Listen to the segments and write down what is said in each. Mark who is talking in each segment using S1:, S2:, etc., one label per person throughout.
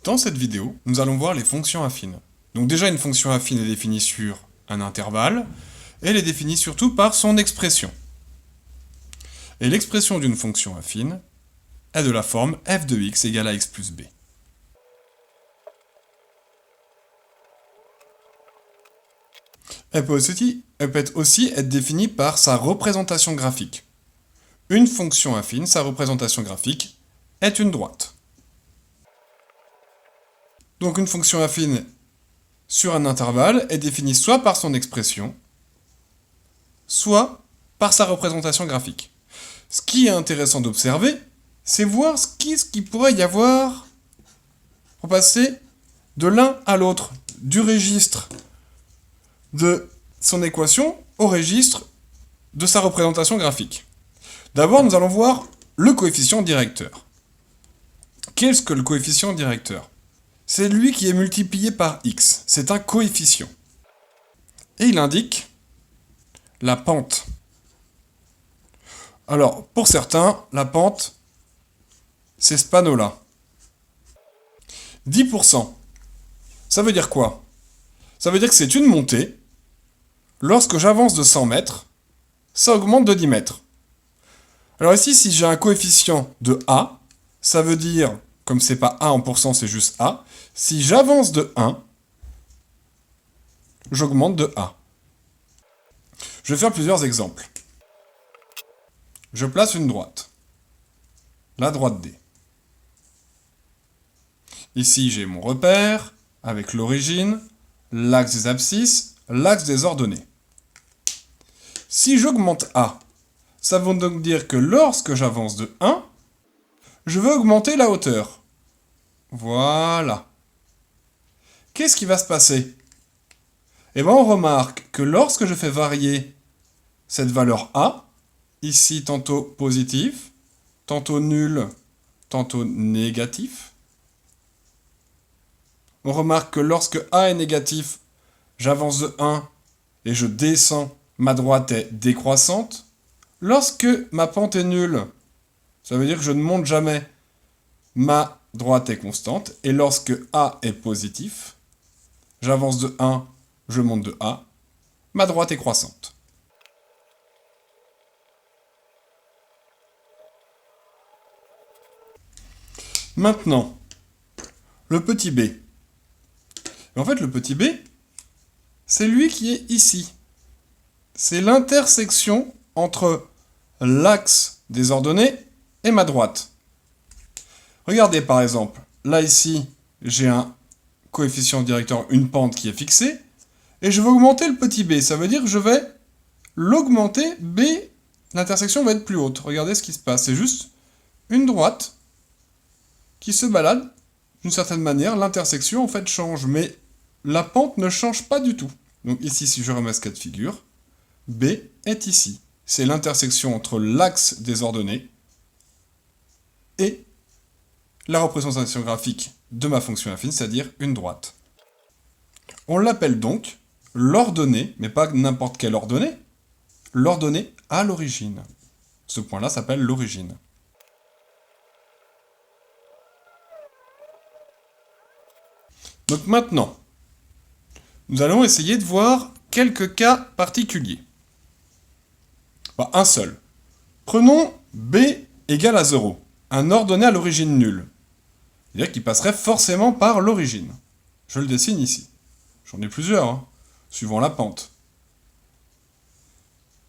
S1: Dans cette vidéo, nous allons voir les fonctions affines. Donc déjà, une fonction affine est définie sur un intervalle, et elle est définie surtout par son expression. Et l'expression d'une fonction affine est de la forme f de x égale à x plus b. Elle peut aussi être définie par sa représentation graphique. Une fonction affine, sa représentation graphique, est une droite. Donc une fonction affine sur un intervalle est définie soit par son expression, soit par sa représentation graphique. Ce qui est intéressant d'observer, c'est voir ce qu'il pourrait y avoir pour passer de l'un à l'autre, du registre de son équation au registre de sa représentation graphique. D'abord, nous allons voir le coefficient directeur. Qu'est-ce que le coefficient directeur ? C'est lui qui est multiplié par x. C'est un coefficient. Et il indique la pente. Alors, pour certains, la pente, c'est ce panneau-là. 10%. Ça veut dire quoi ? Ça veut dire que c'est une montée. Lorsque j'avance de 100 mètres, ça augmente de 10 mètres. Alors ici, si j'ai un coefficient de a, ça veut dire, comme c'est pas a en pourcent, c'est juste a, si j'avance de 1, j'augmente de a. Je vais faire plusieurs exemples. Je place une droite. La droite D. Ici, j'ai mon repère, avec l'origine, l'axe des abscisses, l'axe des ordonnées. Si j'augmente A, ça veut donc dire que lorsque j'avance de 1, je veux augmenter la hauteur. Voilà. Qu'est-ce qui va se passer ? Eh bien, on remarque que lorsque je fais varier cette valeur A, ici tantôt positif, tantôt nul, tantôt négatif, on remarque que lorsque A est négatif, j'avance de 1 et je descends, ma droite est décroissante. Lorsque ma pente est nulle, ça veut dire que je ne monte jamais, ma droite est constante. Et lorsque A est positif, j'avance de 1, je monte de A, ma droite est croissante. Maintenant, le petit b. En fait, le petit b, c'est lui qui est ici. C'est l'intersection entre l'axe des ordonnées et ma droite. Regardez par exemple, là ici, j'ai un coefficient directeur, une pente qui est fixée, et je veux augmenter le petit b. Ça veut dire que je vais l'augmenter, b, l'intersection va être plus haute. Regardez ce qui se passe, c'est juste une droite qui se balade d'une certaine manière. L'intersection en fait change, mais la pente ne change pas du tout. Donc ici, si je remets ce cas de figure, B est ici. C'est l'intersection entre l'axe des ordonnées et la représentation graphique de ma fonction affine, c'est-à-dire une droite. On l'appelle donc l'ordonnée, mais pas n'importe quelle ordonnée, l'ordonnée à l'origine. Ce point-là s'appelle l'origine. Donc maintenant, nous allons essayer de voir quelques cas particuliers. Un seul. Prenons b égale à 0, un ordonnée à l'origine nulle. C'est-à-dire qu'il passerait forcément par l'origine. Je le dessine ici. J'en ai plusieurs, suivant la pente.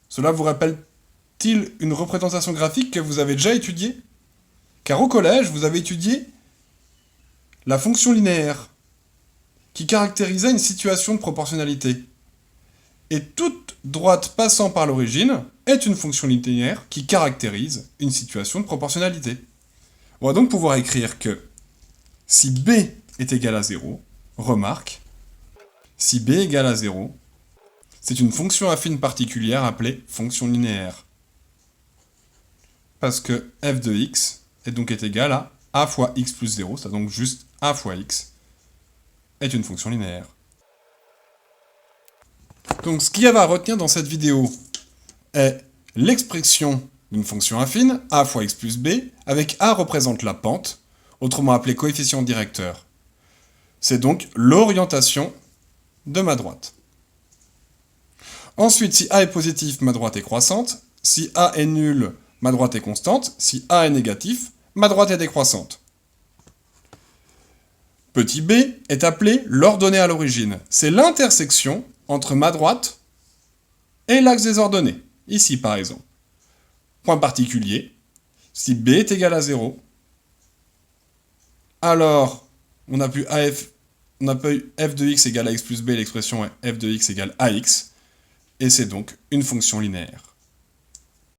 S1: Cela vous rappelle-t-il une représentation graphique que vous avez déjà étudiée ? Car au collège, vous avez étudié la fonction linéaire, qui caractérisait une situation de proportionnalité. Et toute droite passant par l'origine est une fonction linéaire qui caractérise une situation de proportionnalité. On va donc pouvoir écrire que si b est égal à 0, remarque, si b égale à 0, c'est une fonction affine particulière appelée fonction linéaire. Parce que f de x est égal à a fois x plus 0, c'est donc juste a fois x, est une fonction linéaire. Donc ce qu'il y a à retenir dans cette vidéo est l'expression d'une fonction affine, a fois x plus b, avec a représente la pente, autrement appelé coefficient directeur, C'est donc l'orientation de ma droite. Ensuite, si A est positif, ma droite est croissante. Si A est nul, ma droite est constante. Si A est négatif, ma droite est décroissante. Petit b est appelé l'ordonnée à l'origine. C'est l'intersection entre ma droite et l'axe des ordonnées. Ici, par exemple. Point particulier, si b est égal à 0, alors on a pu f de x égale à x plus b, l'expression est f de x égale ax, et c'est donc une fonction linéaire.